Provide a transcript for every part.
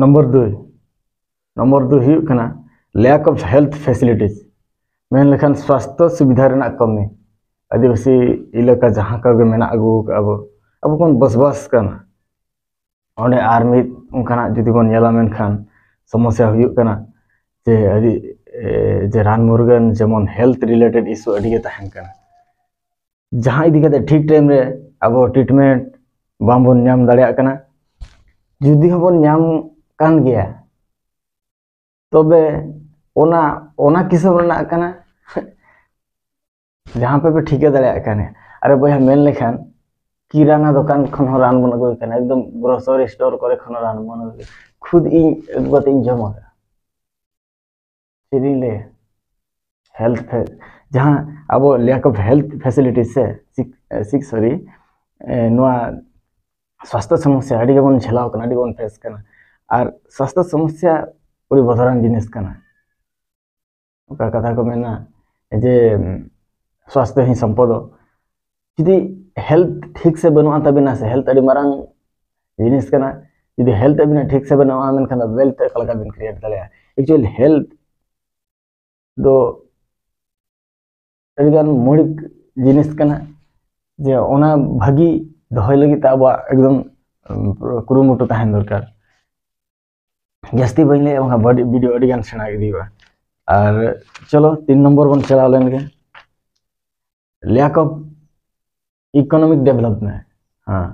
number 2 हुई कना lack of health facilities मेन लेखान स्वास्थ्य सुविधा रेना कमी आदिवासी इलाका जहाँ का मेना अगू अब कौन बसबास कना ओंडे आर मिद उनकाना जुदी बन नेला मेनखान समस्या हुई कना जे रान मुर्गन जेमन हेल्थ रिलेटेड इशू अड़ी तहन कना जहाँ इदी कते ठीक टाइम रे अब ट्रीटमेंट बाबन नाम दाड़िया कना जुदी हबन नाम कान गया तबे ओना किस्म रना कना जहाँ पे ठीक दाड़िया कने अरे बया मेन लेखान किराना दुकान खन हो रान बन अगुई कना एकदम ग्रोसरी स्टोर करे खन रान बन अगुई खुद इन गते इन जमा ले हेल्थ जहाँ अब लैक ऑफ हेल्थ फैसिलिटीज से सॉरी नोआ स्वास्थ्य समस्या अड़ी बन झेलाव कना अड़ी बन फेस कना और स्वास्थ्य समस्या पूरी बदरान जिनिस कना ओका कथा को मेना जे स्वास्थ्य ही संपद जुदी हेल्थ ठीक से बनुआ तबिना से हेल्थ अड़ी मारंग जिनिस कना जुदी हेल्थ अबिना ठीक से बनुआ मेनखान वेल्थ कलका बिन क्रिएट दाड़िया एक्चुअली हेल्थ दो अड़ीगान मौलिक जिनिस कना जे ओना भागी दहय लगी अब एकदम कुरुमुटु तहन दरकार जास्ती बइले वीडियो अड़ीगान सेना इदीबा और चलो 3 नंबर बन चला लेन के लैक ऑफ इकोनॉमिक डेवलपमेंट हाँ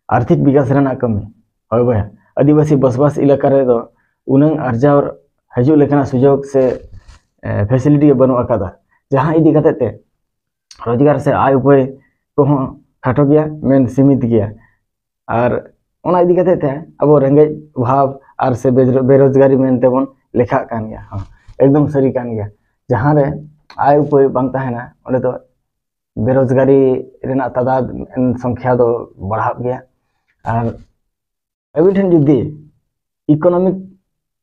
आर्थिक विकास रेना कमी होय बया आदिवासी बसबास इलाका रे दो उनंग अर्जा और हजू लेखना सुजोग से फैसिलिटी बनु अकादा जहाँ इदी कते ते रोजगार से आय उपाय को खाटो गया मेन सीमित गया और ओना इदी कते ते अब रेंगे भाव और से बेरोजगारी मेनते बन लेखा कान गया हाँ एकदम सरी कान गया जहाँ रे आय उपाय बांग ताहेना ओंडे तो बेरोजगारी रेना तादाद संख्या तो बढ़ा गया और अभी ठन जुदी इकोनॉमिक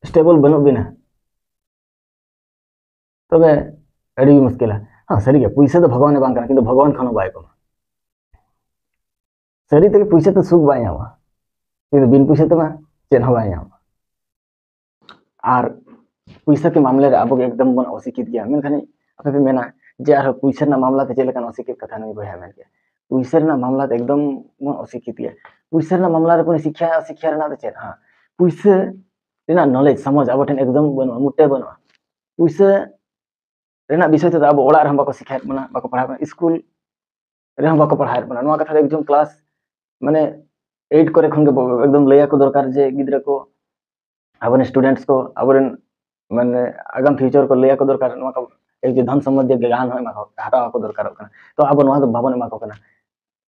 स्टेबल बनु बिना तबे अड़ी मुश्किल है हाँ सरी गया पैसा तो भगवान बांग कना किंतु भगवान खानो बाय को सरी तक पैसा तो सुख बाय आवा किंतु बिन पैसा तो चेन हो बाय आवा और पैसा के मामले रे अब एकदम बन अशिक्षित गया मेनखान आपे पे मेना जे आर पैसा ना मामला ते चलेकान अशिक्षित कथा नहीं बया मेन के पैसा ना मामला ते एकदम बन अशिक्षित गया पैसा ना मामला रे शिक्षा रेना तो चेन हाँ पैसा रेना नॉलेज समझ अब ठन एकदम बन मुट्टे बन पैसा रेना विषय तो अब ओड़ा रे बाको शिक्षा बना बाको पढ़ा स्कूल रे बाको पढ़ा बना नोआ कथा एकदम क्लास माने 8 करे खन के एकदम लया को दरकार जे गिद्रा को अब स्टूडेंट्स को अब माने आगाम फ्यूचर को लया को दरकार नोआ का एक धन संबंधी ज्ञान हो मा हटावा को दरकार कना तो अब नोआ तो भावन मा को कना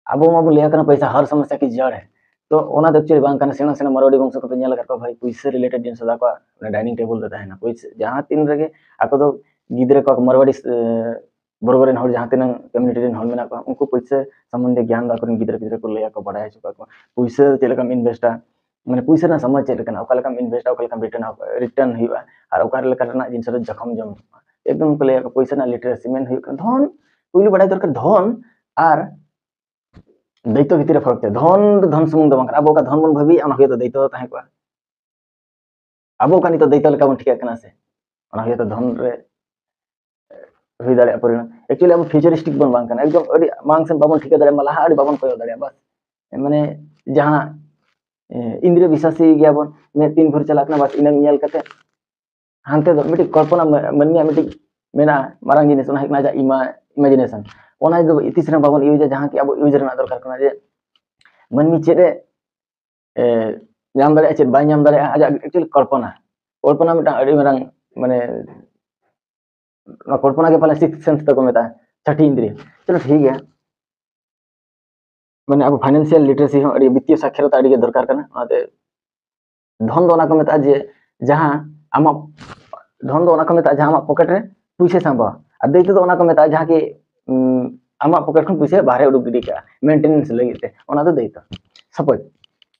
अब मा लया कना पैसा हर समस्या की जड़ है तो ओना एक्चुअली बांग कना सेना सेना मरोड़ी वंश को नेल कर भाई पैसा रिलेटेड जिन सदा को डाइनिंग टेबल देता है ना पैसा जहां तीन रगे आको तो गिद्रे को मरवाड़ी बरोबर हर जहाँ तीन कम्युनिटी हल मेना को उनको पैसा संबंधी ज्ञान दा कर गिद्रे को लया को बढ़ाई चुका को पैसा चलेका इन्वेस्टा माने पैसा ना समझ चलेका ओका लेका इन्वेस्ट ओका लेका रिटर्न हुआ और ओका लेका ना जिन सदा जखम जम एकदम को लया को पैसा ना लिटरेसी मेन हुआ धन पहले बढ़ाई दरकार धन और दैत्य भितर फरक धन सुमुंग दो अब ओका धन बन भाबी अना हुए तो दैत्य ताहे को अब ओका नि तो दैत्य लेका बन ठीक कना से अना हुए तो धन रे हुई दाड़े परिणाम एक्चुअली अब फ्यूचरिस्टिक बन बांग कना एकदम अड़ी मांग से बाबन ठीक दाड़े मलाहा अड़ी बाबन कोयो दाड़े बस माने जहां इंद्रिय विश्वासी गया बन में 3 भर चलाकना बस इना नेल कते हानते दो मिटी कल्पना मननिया मिटी मेना मारंग जिनिस ओना हेकना जा इमेजिनेशन ओना दो इतिसरा बाबन यूज जहां कि अब यूज रना दरकार कना जे मनमी चेरे नाम दाड़े चेत बाय नाम दाड़े आजा एक्चुअली कल्पना मिटा अड़ी मारंग माने कल्पना के पहले 6th सेंस तक में था छठी इंद्रिय चलो ठीक है मैंने अब फाइनेंशियल लिटरेसी हो वित्तीय साक्षरता अड़ी दरकार करना धन दो को मेता जे जहां आम धन दो को मेता जहां पॉकेट रे पैसा सांबा और दैत्य दो को मेता जहां कि आम पॉकेट खन पैसा बाहर उडुक गिडी का मेंटेनेंस लगी ते ओना तो दैत्य सपोज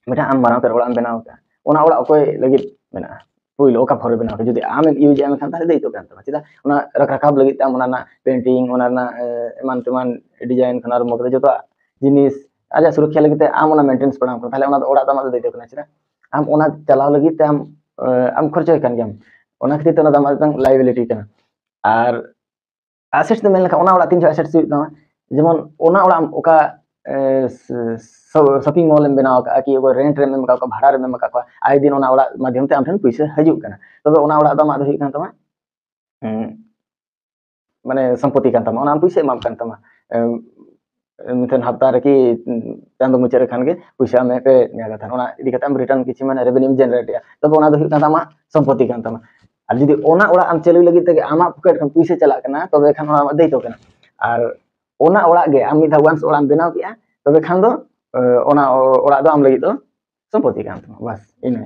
मेटा आम माराव कर ओड़ा बनाव का ओना ओड़ा कोई लगी मेना पहिलो ओका फर बनाव जुदी आम यूज आम खान ताले दैत्य कान ता चिदा ओना रखरखाव लगी आम ओना ना पेंटिंग ओना ना एमान तेमान डिजाइन खनार मकदे जतो जिनिस आजा सुरक्षा लगी आम ओना मेंटेनेंस पड़ाव ताले ओना ओड़ा तमा दैत्य कना चिदा आम ओना चलाव लगी आम am खर्चोय kan gam ona khatir te ona dam adang liability kana ar assets do men lekha ona ora tin jo assets tama jemon ona ora oka shopping mall em benaw ka ki ogo rent rem em ka bhada rem em ka ai din ona ora madhyam te am than paisa hajuk kana tobe ona ora do ma do hik kan tama মানে সম্পত্তি kan tama ona am paisa emam kan tama miten hafta re ki chando muchare khan ge paisa me pe nya than ona idi kata am return kichi mane revenue generate ya tobe ona do hik kan tama সম্পত্তি kan tama আর যদি ওনা ওড়া am চালু লাগি থেকে আমা pocket খান পয়সা চালাক kana তবে খান ওনা দেই তো kana আর ওনা ওড়া ge am midha once ওড়া বেনাও কিয়া তবে খান do ona ওড়া do am লাগি তো সম্পত্তি kan tama bas ini